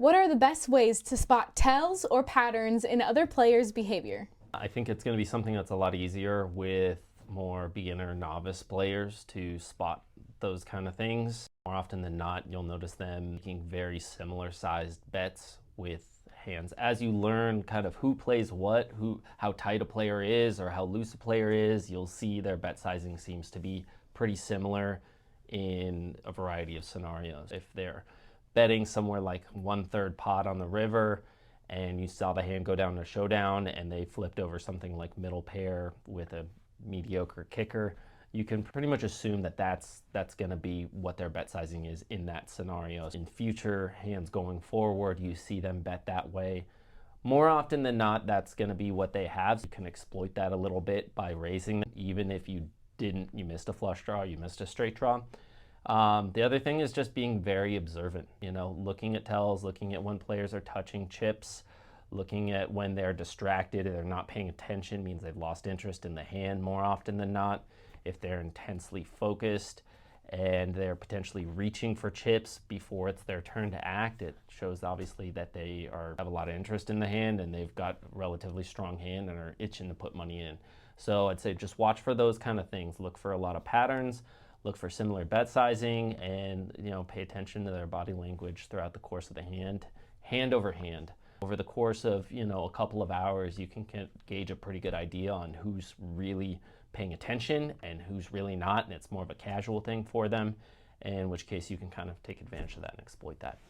What are the best ways to spot tells or patterns in other players' behavior? I think it's going to be something that's a lot easier with more beginner novice players to spot those kind of things. More often than not, you'll notice them making very similar sized bets with hands. As you learn kind of who plays what, how tight a player is or how loose a player is, you'll see their bet sizing seems to be pretty similar in a variety of scenarios. If they're betting somewhere like 1/3 pot on the river and you saw the hand go down to showdown and they flipped over something like middle pair with a mediocre kicker, you can pretty much assume that that's going to be what their bet sizing is in that scenario. In future hands going forward, you see them bet that way. More often than not, that's going to be what they have. You can exploit that a little bit by raising them, even if you missed a flush draw, you missed a straight draw. The other thing is just being very observant, looking at tells, looking at when players are touching chips, looking at when they're distracted or they're not paying attention means they've lost interest in the hand more often than not. If they're intensely focused and they're potentially reaching for chips before it's their turn to act, it shows obviously that they have a lot of interest in the hand and they've got a relatively strong hand and are itching to put money in. So I'd say just watch for those kind of things. Look for a lot of patterns, look for similar bet sizing, and pay attention to their body language throughout the course of the hand over hand. Over the course of a couple of hours, you can gauge a pretty good idea on who's really paying attention and who's really not, and it's more of a casual thing for them, in which case you can kind of take advantage of that and exploit that.